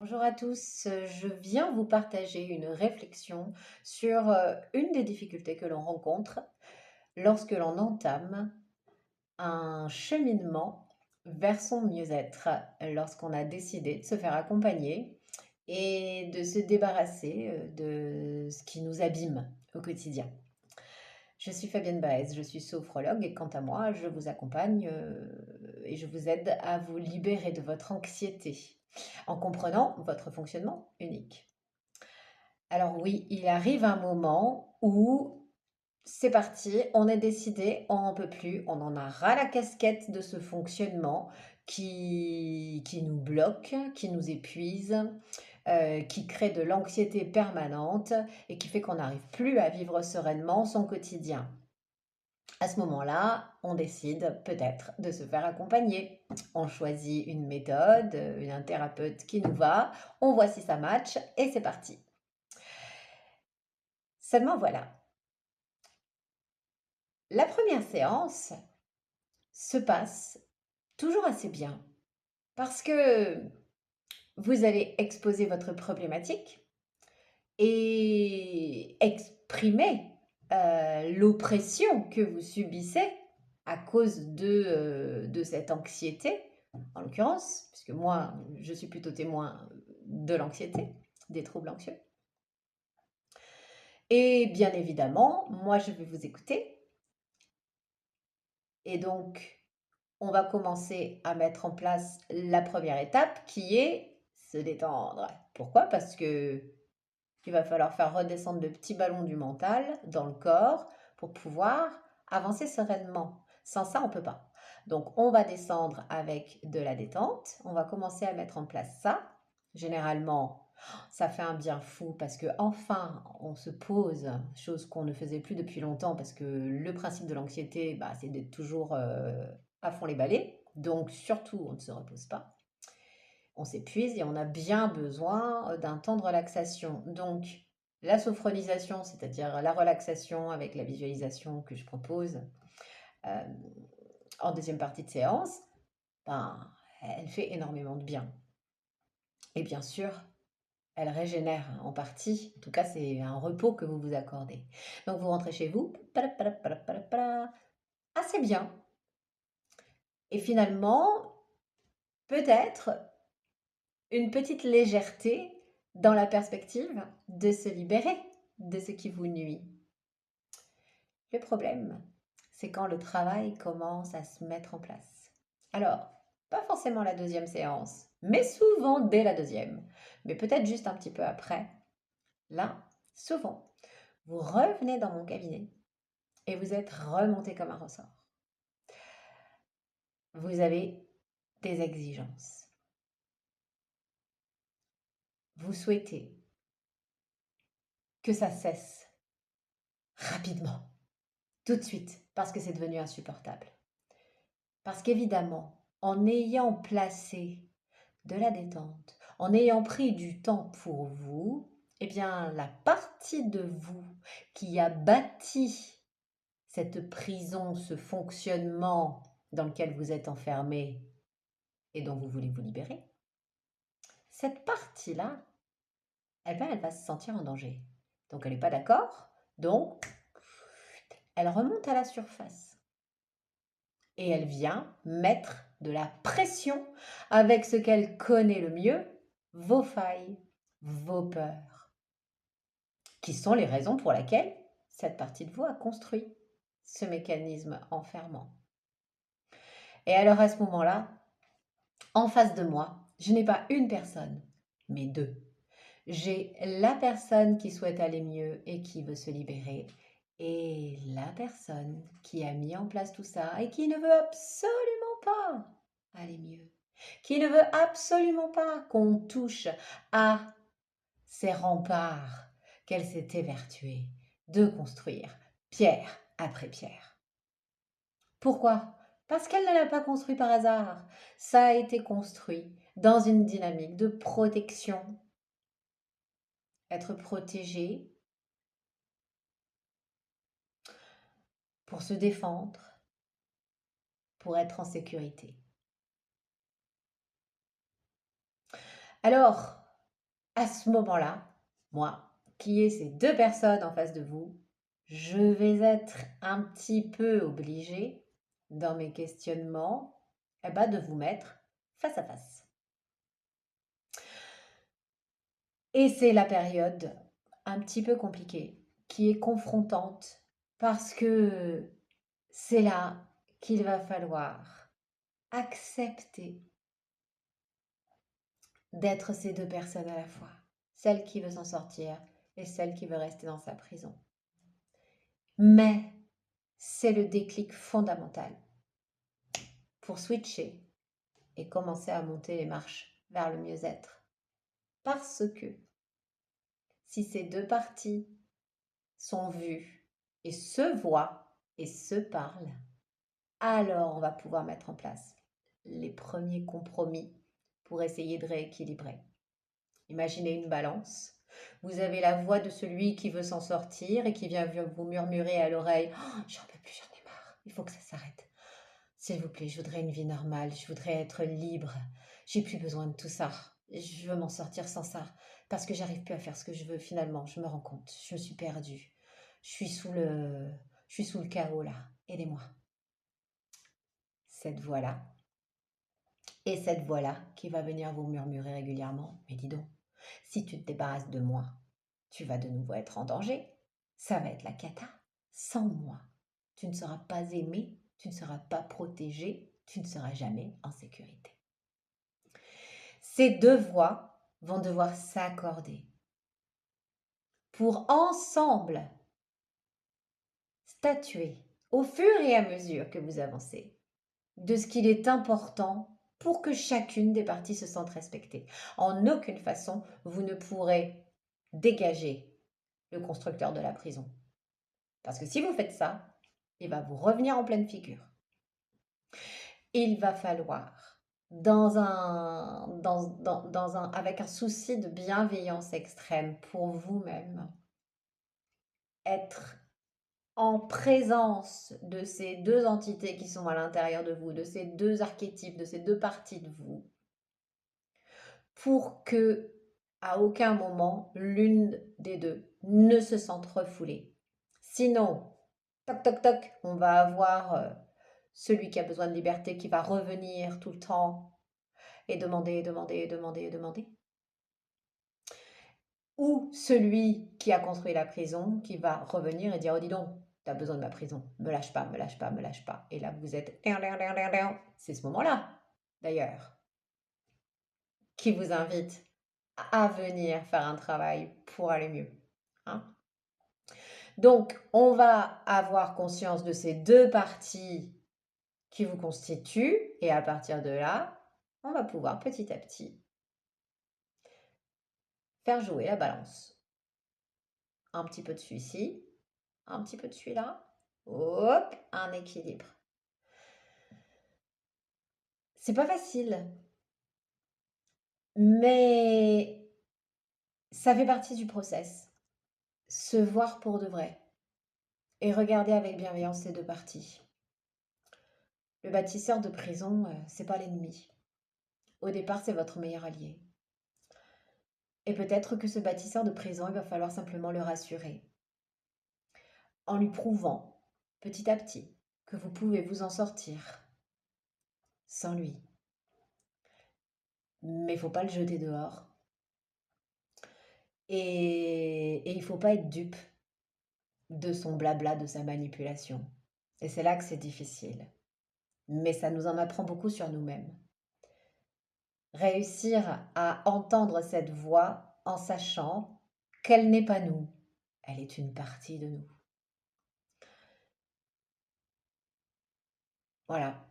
Bonjour à tous, je viens vous partager une réflexion sur une des difficultés que l'on rencontre lorsque l'on entame un cheminement vers son mieux-être, lorsqu'on a décidé de se faire accompagner et de se débarrasser de ce qui nous abîme au quotidien. Je suis Fabienne Baez, je suis sophrologue et quant à moi, je vous accompagne et je vous aide à vous libérer de votre anxiété en comprenant votre fonctionnement unique. Alors oui, il arrive un moment où c'est parti, on est décidé, on n'en peut plus, on en a ras la casquette de ce fonctionnement qui nous bloque, qui nous épuise, qui crée de l'anxiété permanente et qui fait qu'on n'arrive plus à vivre sereinement son quotidien. À ce moment-là, on décide peut-être de se faire accompagner. On choisit une méthode, un thérapeute qui nous va, on voit si ça match et c'est parti. Seulement voilà, la première séance se passe toujours assez bien parce que vous allez exposer votre problématique et exprimer l'oppression que vous subissez à cause de cette anxiété, en l'occurrence, puisque moi, je suis plutôt témoin de l'anxiété, des troubles anxieux. Et bien évidemment, moi, je vais vous écouter. Et donc, on va commencer à mettre en place la première étape qui est se détendre. Pourquoi? Parce que il va falloir faire redescendre le petit ballon du mental dans le corps pour pouvoir avancer sereinement. Sans ça, on ne peut pas. Donc, on va descendre avec de la détente. On va commencer à mettre en place ça. Généralement, ça fait un bien fou parce que enfin, on se pose, chose qu'on ne faisait plus depuis longtemps parce que le principe de l'anxiété, c'est d'être toujours à fond les balais. Donc, surtout, on ne se repose pas. On s'épuise et on a bien besoin d'un temps de relaxation. Donc, la sophronisation, c'est-à-dire la relaxation avec la visualisation que je propose euh, en deuxième partie de séance, ben, elle fait énormément de bien. Et bien sûr, elle régénère en partie. En tout cas, c'est un repos que vous vous accordez. Donc, vous rentrez chez vous, assez bien. Et finalement, peut-être une petite légèreté dans la perspective de se libérer de ce qui vous nuit. Le problème, c'est quand le travail commence à se mettre en place. Alors, pas forcément la deuxième séance, mais souvent dès la deuxième, mais peut-être juste un petit peu après. Là, souvent, vous revenez dans mon cabinet et vous êtes remonté comme un ressort. Vous avez des exigences. Vous souhaitez que ça cesse rapidement, tout de suite, parce que c'est devenu insupportable. Parce qu'évidemment, en ayant placé de la détente, en ayant pris du temps pour vous, eh bien, la partie de vous qui a bâti cette prison, ce fonctionnement dans lequel vous êtes enfermé et dont vous voulez vous libérer, cette partie-là, eh bien, elle va se sentir en danger. Donc, elle n'est pas d'accord. Donc, elle remonte à la surface. Et elle vient mettre de la pression avec ce qu'elle connaît le mieux, vos failles, vos peurs, qui sont les raisons pour lesquelles cette partie de vous a construit ce mécanisme enfermant. Et alors à ce moment-là, en face de moi, je n'ai pas une personne, mais deux. J'ai la personne qui souhaite aller mieux et qui veut se libérer, et la personne qui a mis en place tout ça et qui ne veut absolument pas aller mieux, qui ne veut absolument pas qu'on touche à ces remparts qu'elle s'est évertuée de construire, pierre après pierre. Pourquoi? Parce qu'elle ne l'a pas construit par hasard. Ça a été construit dans une dynamique de protection. Être protégé pour se défendre, pour être en sécurité. Alors, à ce moment-là, moi, qui ai ces deux personnes en face de vous, je vais être un petit peu obligée, dans mes questionnements, de vous mettre face à face. Et c'est la période un petit peu compliquée, qui est confrontante, parce que c'est là qu'il va falloir accepter d'être ces deux personnes à la fois, celle qui veut s'en sortir et celle qui veut rester dans sa prison. Mais c'est le déclic fondamental pour switcher et commencer à monter les marches vers le mieux-être. Parce que si ces deux parties sont vues et se voient et se parlent, alors on va pouvoir mettre en place les premiers compromis pour essayer de rééquilibrer. Imaginez une balance. Vous avez la voix de celui qui veut s'en sortir et qui vient vous murmurer à l'oreille: oh, j'en peux plus, j'en ai marre, il faut que ça s'arrête. S'il vous plaît, je voudrais une vie normale, je voudrais être libre, j'ai plus besoin de tout ça, je veux m'en sortir sans ça, parce que j'arrive plus à faire ce que je veux finalement, je me rends compte, je me suis perdue, je suis sous le chaos là, aidez-moi. Cette voix-là, et cette voix-là qui va venir vous murmurer régulièrement: mais dis donc, si tu te débarrasses de moi, tu vas de nouveau être en danger, ça va être la cata. Sans moi, tu ne seras pas aimé, tu ne seras pas protégé, tu ne seras jamais en sécurité. Ces deux voix vont devoir s'accorder pour ensemble statuer au fur et à mesure que vous avancez de ce qu'il est important pour que chacune des parties se sente respectée. En aucune façon, vous ne pourrez dégager le constructeur de la prison. Parce que si vous faites ça, il va vous revenir en pleine figure. Il va falloir, avec un souci de bienveillance extrême pour vous-même, être en présence de ces deux entités qui sont à l'intérieur de vous, de ces deux archétypes, de ces deux parties de vous, pour que à aucun moment l'une des deux ne se sente refoulée. Sinon, toc toc toc, on va avoir celui qui a besoin de liberté qui va revenir tout le temps et demander, demander, demander, demander. Ou celui qui a construit la prison qui va revenir et dire: oh dis donc, t'as besoin de ma prison, me lâche pas, me lâche pas, me lâche pas. Et là vous êtes, c'est ce moment-là d'ailleurs qui vous invite à venir faire un travail pour aller mieux. Hein. Donc on va avoir conscience de ces deux parties qui vous constituent et à partir de là, on va pouvoir petit à petit faire jouer la balance. Un petit peu de celui-ci, un petit peu de celui-là, hop, un équilibre. C'est pas facile, mais ça fait partie du process. Se voir pour de vrai et regarder avec bienveillance ces deux parties. Le bâtisseur de prison, c'est pas l'ennemi. Au départ, c'est votre meilleur allié. Et peut-être que ce bâtisseur de prison, il va falloir simplement le rassurer en lui prouvant petit à petit que vous pouvez vous en sortir sans lui. Mais il ne faut pas le jeter dehors. Et il ne faut pas être dupe de son blabla, de sa manipulation. Et c'est là que c'est difficile. Mais ça nous en apprend beaucoup sur nous-mêmes. Réussir à entendre cette voix en sachant qu'elle n'est pas nous, elle est une partie de nous. Voilà.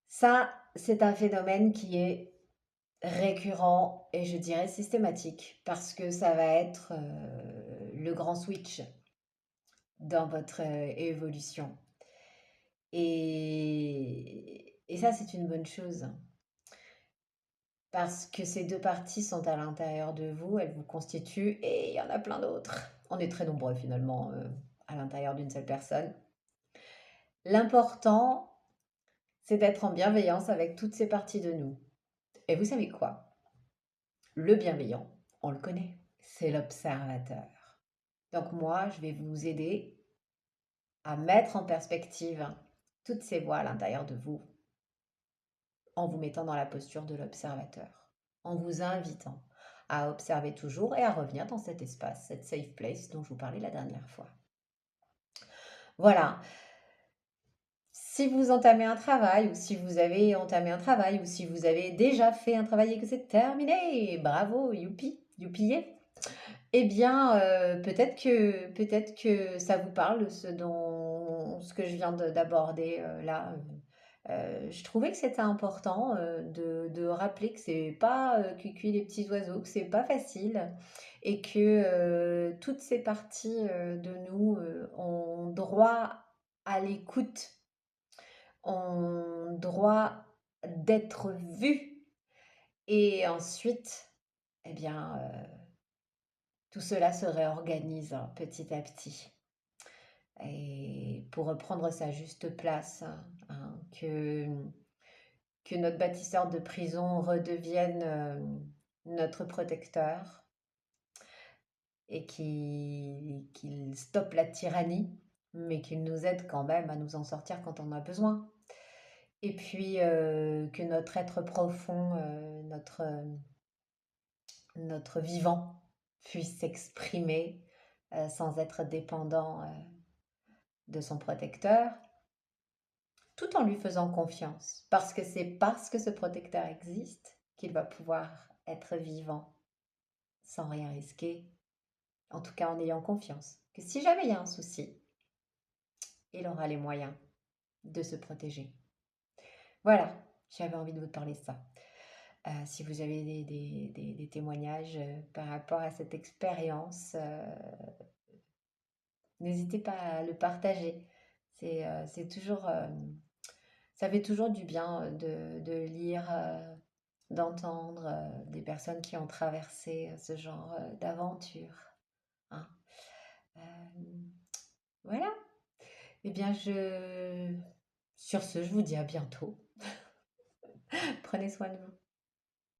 Ça, c'est un phénomène qui est récurrent et je dirais systématique parce que ça va être le grand switch dans votre évolution. Et ça, c'est une bonne chose parce que ces deux parties sont à l'intérieur de vous, elles vous constituent et il y en a plein d'autres. On est très nombreux finalement à l'intérieur d'une seule personne. L'important, c'est d'être en bienveillance avec toutes ces parties de nous. Et vous savez quoi? Le bienveillant, on le connaît, c'est l'observateur. Donc moi, je vais vous aider à mettre en perspective toutes ces voix à l'intérieur de vous en vous mettant dans la posture de l'observateur, en vous invitant à observer toujours et à revenir dans cet espace, cette safe place dont je vous parlais la dernière fois. Voilà. Si vous entamez un travail ou si vous avez entamé un travail ou si vous avez déjà fait un travail et que c'est terminé, bravo, youpi, youpillé. Eh bien, peut-être que ça vous parle, ce que je viens d'aborder là. Je trouvais que c'était important de rappeler que c'est pas cuicui les petits oiseaux, que c'est pas facile et que toutes ces parties de nous ont droit à l'écoute, ont droit d'être vues et ensuite, eh bien, tout cela se réorganise petit à petit. Et pour reprendre sa juste place, que notre bâtisseur de prison redevienne notre protecteur et qu'il stoppe la tyrannie, mais qu'il nous aide quand même à nous en sortir quand on a besoin. Et puis que notre être profond, notre vivant puisse s'exprimer sans être dépendant de son protecteur, tout en lui faisant confiance. Parce que c'est parce que ce protecteur existe qu'il va pouvoir être vivant sans rien risquer, en tout cas en ayant confiance que si jamais il y a un souci, il aura les moyens de se protéger. Voilà, j'avais envie de vous parler de ça. Si vous avez des témoignages par rapport à cette expérience, n'hésitez pas à le partager. C'est toujours, ça fait toujours du bien de lire, d'entendre des personnes qui ont traversé ce genre d'aventure, hein. Euh, voilà. Eh bien, sur ce, je vous dis à bientôt. Prenez soin de vous.